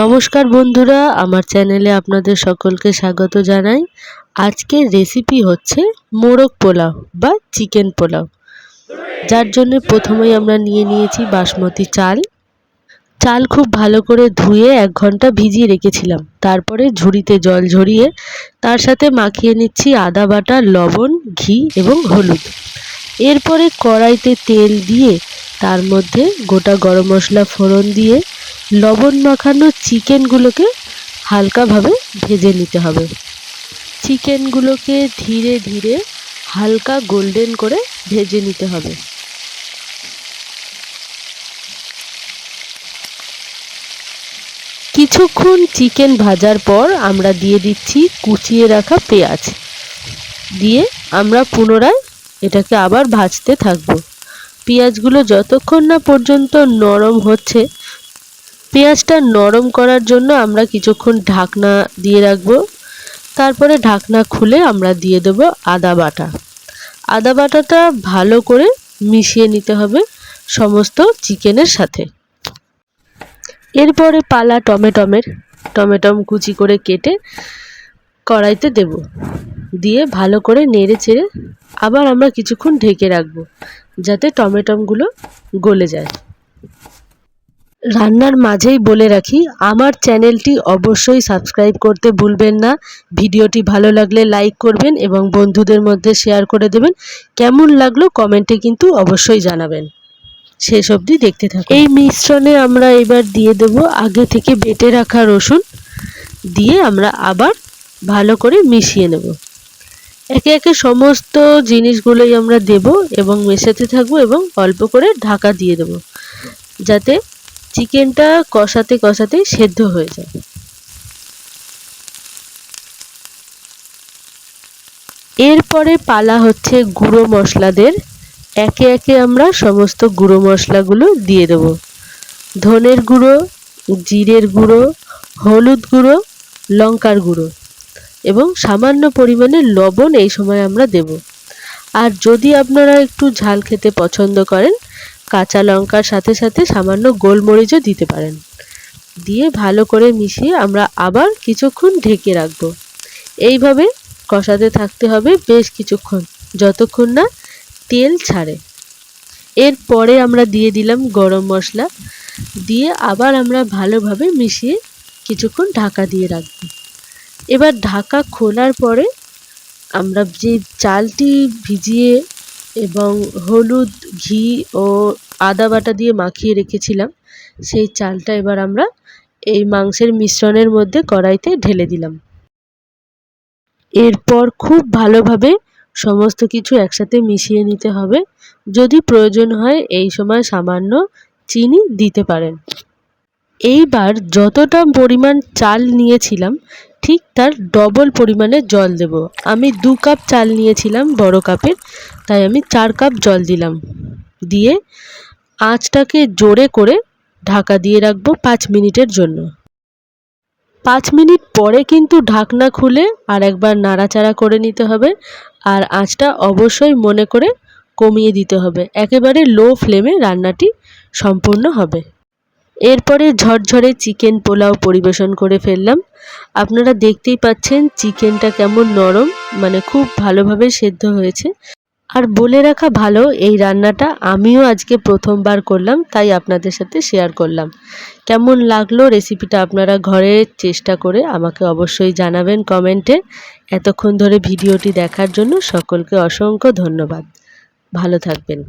নমস্কার বন্ধুরা, আমার চ্যানেলে আপনাদের সকলকে স্বাগত জানাই। আজকের রেসিপি হচ্ছে মোরগ পোলাও বা চিকেন পোলাও। যার জন্য প্রথমেই আমরা নিয়ে নিয়েছি বাসমতি চাল। চাল খুব ভালো করে ধুয়ে 1 ঘন্টা ভিজিয়ে রেখেছিলাম। তারপরে ঝুড়িতে জল ঝরিয়ে তার সাথে মাখিয়ে নিচ্ছি আদা বাটা, লবণ, ঘি এবং হলুদ। এরপরে কড়াইতে তেল দিয়ে তার মধ্যে গোটা গরম মশলা ফোড়ন দিয়ে লবণ মাখানো চিকেনগুলোকে হালকাভাবে ভেজে নিতে হবে। চিকেনগুলোকে ধীরে ধীরে হালকা গোল্ডেন করে ভেজে নিতে হবে। কিছুক্ষণ চিকেন ভাজার পর আমরা দিয়ে দিচ্ছি কুচিয়ে রাখা পেঁয়াজ। দিয়ে আমরা পুনরায় এটাকে আবার ভাজতে থাকবো। পেঁয়াজগুলো যতক্ষণ না পর্যন্ত নরম হচ্ছে, পেঁয়াজটা নরম করার জন্য আমরা কিছুক্ষণ ঢাকনা দিয়ে রাখবো। তারপরে ঢাকনা খুলে আমরা দিয়ে দেবো আদা বাটা। আদা বাটাটা ভালো করে মিশিয়ে নিতে হবে সমস্ত চিকেনের সাথে। এরপরে পালা টমেটম কুচি করে কেটে কড়াইতে দেব। দিয়ে ভালো করে নেড়ে চেড়ে আবার আমরা কিছুক্ষণ ঢেকে রাখবো যাতে টমেটমগুলো গলে যায়। রান্নার মাঝেই বলে রাখি, আমার চ্যানেলটি অবশ্যই সাবস্ক্রাইব করতে ভুলবেন না। ভিডিওটি ভালো লাগলে লাইক করবেন এবং বন্ধুদের মধ্যে শেয়ার করে দেবেন। কেমন লাগলো কমেন্টে কিন্তু অবশ্যই জানাবেন। শেষ অবধি দেখতে থাকুন। এই মিশ্রণে আমরা এবার দিয়ে দেব আগে থেকে বেটে রাখা রসুন। দিয়ে আমরা আবার ভালো করে মিশিয়ে নেব। একে একে সমস্ত জিনিসগুলোই আমরা দেব এবং মেশাতে থাকবো এবং অল্প করে ঢাকা দিয়ে দেব যাতে চিকেনটা কষাতে কষাতে সেদ্ধ হয়ে যায়। এরপরে পালা হচ্ছে গুঁড়ো মশলাদের। একে একে আমরা সমস্ত গুঁড়ো মশলাগুলো দিয়ে দেব। ধনের গুঁড়ো, জিরের গুঁড়ো, হলুদ গুঁড়ো, লঙ্কার গুঁড়ো এবং সামান্য পরিমাণে লবণ এই সময় আমরা দেব। আর যদি আপনারা একটু ঝাল খেতে পছন্দ করেন, কাঁচা লঙ্কার সাথে সাথে সামান্য গোলমরিচও দিতে পারেন। দিয়ে ভালো করে মিশিয়ে আমরা আবার কিছুক্ষণ ঢেকে রাখবো। এইভাবে কষাতে থাকতে হবে বেশ কিছুক্ষণ, যতক্ষণ না তেল ছাড়ে। এরপরে আমরা দিয়ে দিলাম গরম মশলা। দিয়ে আবার আমরা ভালোভাবে মিশিয়ে কিছুক্ষণ ঢাকা দিয়ে রাখবো। এবার ঢাকা খোলার পরে আমরা যে চালটি ভিজিয়ে এবং হলুদ, ঘি ও আদা বাটা দিয়ে মাখিয়ে রেখেছিলাম, সেই চালটা এবার আমরা এই মাংসের মিশ্রণের মধ্যে কড়াইতে ঢেলে দিলাম। এরপর খুব ভালোভাবে সমস্ত কিছু একসাথে মিশিয়ে নিতে হবে। যদি প্রয়োজন হয় এই সময় সামান্য চিনি দিতে পারেন। এইবার যতটা পরিমাণ চাল নিয়েছিলাম ঠিক তার ডবল পরিমাণে জল দেব। আমি 2 কাপ চাল নিয়েছিলাম বড় কাপের, তাই আমি 4 কাপ জল দিলাম। দিয়ে আঁচটাকে জোরে করে ঢাকা দিয়ে রাখবো 5 মিনিটের জন্য। 5 মিনিট পরে কিন্তু ঢাকনা খুলে আর একবার নাড়াচাড়া করে নিতে হবে। আর আঁচটা অবশ্যই মনে করে কমিয়ে দিতে হবে। একেবারে লো ফ্লেমে রান্নাটি সম্পূর্ণ হবে। এরপরে ঝরঝরে চিকেন পোলাও পরিবেশন করে ফেললাম। আপনারা দেখতেই পাচ্ছেন চিকেনটা কেমন নরম, মানে খুব ভালোভাবে সেদ্ধ হয়েছে। আর বলে রাখা ভালো, এই রান্নাটা আমিও আজকে প্রথমবার করলাম, তাই আপনাদের সাথে শেয়ার করলাম। কেমন লাগলো রেসিপিটা আপনারা ঘরে চেষ্টা করে আমাকে অবশ্যই জানাবেন কমেন্টে। এতক্ষণ ধরে ভিডিওটি দেখার জন্য সকলকে অসংখ্য ধন্যবাদ। ভালো থাকবেন।